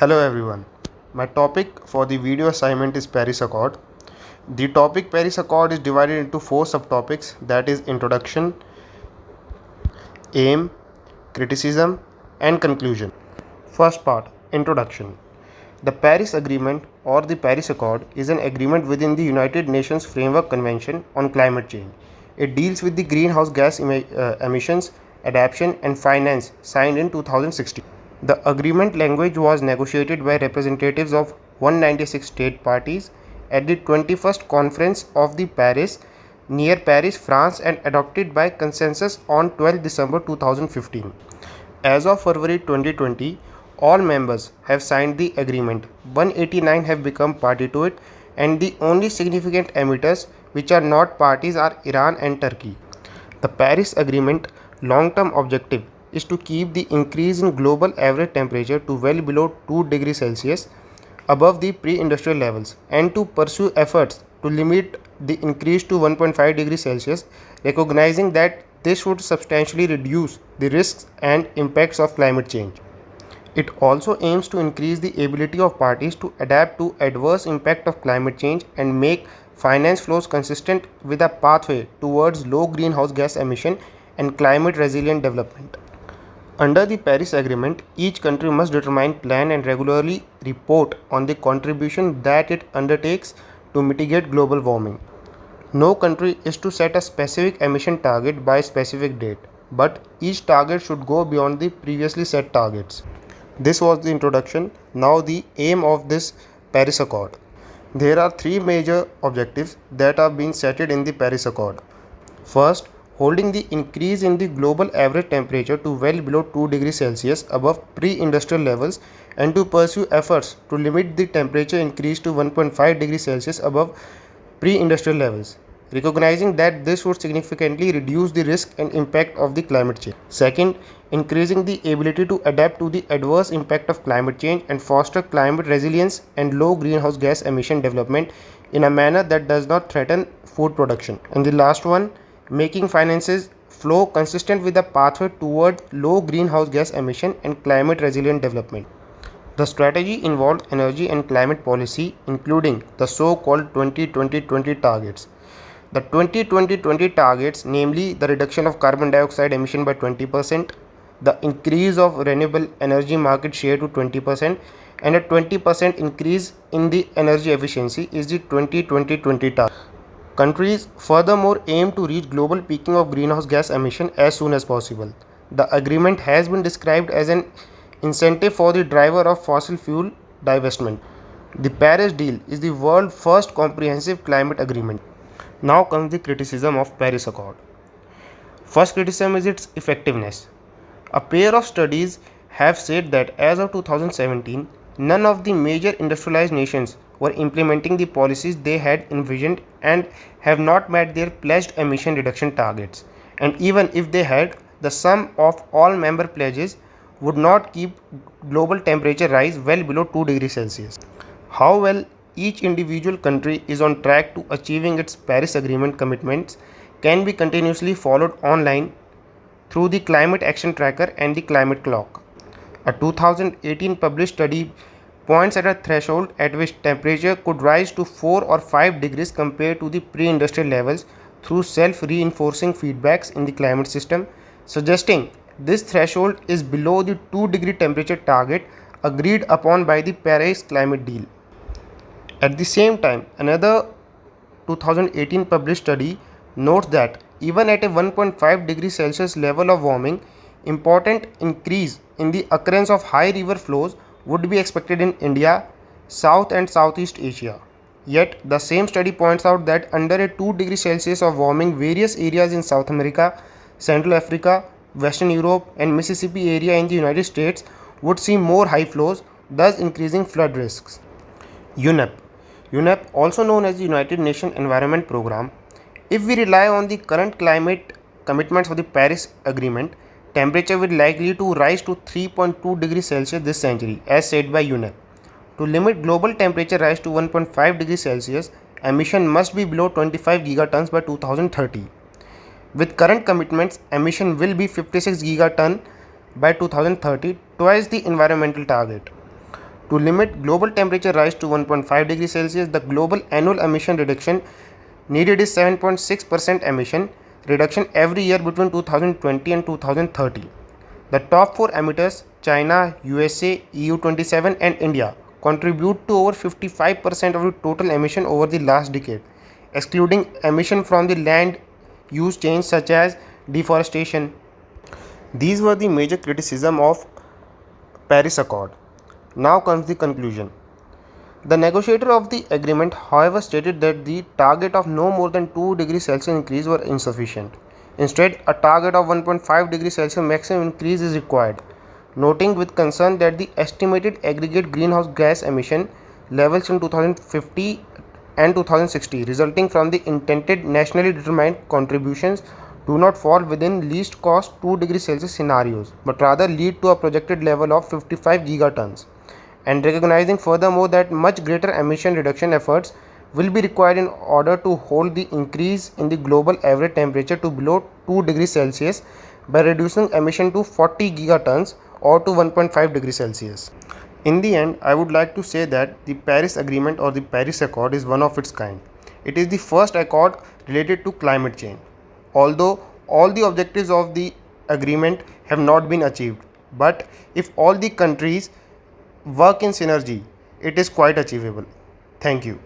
Hello everyone. My topic for the video assignment is Paris Accord. The topic Paris Accord is divided into four subtopics, that is introduction, aim, criticism and conclusion. First part, introduction. The Paris Agreement or the Paris Accord is an agreement within the United Nations Framework Convention on Climate Change. It deals with the greenhouse gas emissions, adaptation and finance signed in 2016. The agreement language was negotiated by representatives of 196 state parties at the 21st Conference of the Paris near Paris, France, and adopted by consensus on 12 December 2015. As of February 2020, all members have signed the agreement. 189 have become party to it, and the only significant emitters which are not parties are Iran and Turkey. The Paris Agreement long-term objective is to keep the increase in global average temperature to well below 2 degrees Celsius above the pre-industrial levels and to pursue efforts to limit the increase to 1.5 degrees Celsius, recognizing that this would substantially reduce the risks and impacts of climate change. It also aims to increase the ability of parties to adapt to adverse impact of climate change and make finance flows consistent with a pathway towards low greenhouse gas emission and climate resilient development. Under the Paris Agreement, each country must determine, plan and regularly report on the contribution that it undertakes to mitigate global warming. No country is to set a specific emission target by a specific date, but each target should go beyond the previously set targets. This was the introduction. Now the aim of this Paris Accord. There are three major objectives that are being set in the Paris Accord. First, holding the increase in the global average temperature to well below 2 degrees Celsius above pre-industrial levels and to pursue efforts to limit the temperature increase to 1.5 degrees Celsius above pre-industrial levels, recognizing that this would significantly reduce the risk and impact of the climate change. Second, increasing the ability to adapt to the adverse impact of climate change and foster climate resilience and low greenhouse gas emission development in a manner that does not threaten food production. And the last one, making finances flow consistent with the pathway toward low greenhouse gas emission and climate resilient development. The strategy involved energy and climate policy, including the so-called 20-20-20 targets. The 20-20-20 targets, namely the reduction of carbon dioxide emission by 20%, the increase of renewable energy market share to 20%, and a 20% increase in the energy efficiency is the 20-20-20 target. Countries furthermore aim to reach global peaking of greenhouse gas emission as soon as possible. The agreement has been described as an incentive for the driver of fossil fuel divestment. The Paris deal is the world's first comprehensive climate agreement. Now comes the criticism of Paris Accord. First criticism is its effectiveness. A pair of studies have said that as of 2017, none of the major industrialized nations were implementing the policies they had envisioned and have not met their pledged emission reduction targets. And even if they had, the sum of all member pledges would not keep global temperature rise well below 2 degrees Celsius. How well each individual country is on track to achieving its Paris Agreement commitments can be continuously followed online through the Climate Action Tracker and the Climate Clock. A 2018 published study points at a threshold at which temperature could rise to 4 or 5 degrees compared to the pre-industrial levels through self-reinforcing feedbacks in the climate system, suggesting this threshold is below the 2-degree temperature target agreed upon by the Paris Climate Deal. At the same time, another 2018 published study notes that even at a 1.5 degrees Celsius level of warming, important increase in the occurrence of high river flows would be expected in India, South and Southeast Asia. Yet, the same study points out that under a 2 degrees Celsius of warming, various areas in South America, Central Africa, Western Europe and Mississippi area in the United States would see more high flows, thus increasing flood risks. UNEP, also known as the United Nations Environment Programme. If we rely on the current climate commitments of the Paris Agreement, temperature will likely to rise to 3.2 degrees Celsius this century, as said by UNEP. To limit global temperature rise to 1.5 degrees Celsius, emission must be below 25 gigatons by 2030. With current commitments, emission will be 56 gigaton by 2030, twice the environmental target. To limit global temperature rise to 1.5 degrees Celsius, the global annual emission reduction needed is 7.6% emission reduction every year between 2020 and 2030. The top 4 emitters, China, USA, EU27 and India, contribute to over 55% of the total emission over the last decade, excluding emission from the land use change such as deforestation. These were the major criticism of Paris Accord. Now comes the conclusion. The negotiator of the agreement, however, stated that the target of no more than 2 degrees Celsius increase were insufficient. Instead, a target of 1.5 degrees Celsius maximum increase is required, noting with concern that the estimated aggregate greenhouse gas emission levels in 2050 and 2060 resulting from the intended nationally determined contributions do not fall within least cost 2 degrees Celsius scenarios, but rather lead to a projected level of 55 gigatons, and recognizing furthermore that much greater emission reduction efforts will be required in order to hold the increase in the global average temperature to below 2 degrees Celsius by reducing emission to 40 gigatons or to 1.5 degrees Celsius. In the end, I would like to say that the Paris Agreement or the Paris Accord is one of its kind. It is the first accord related to climate change. Although all the objectives of the agreement have not been achieved, but if all the countries work in synergy, it is quite achievable. Thank you.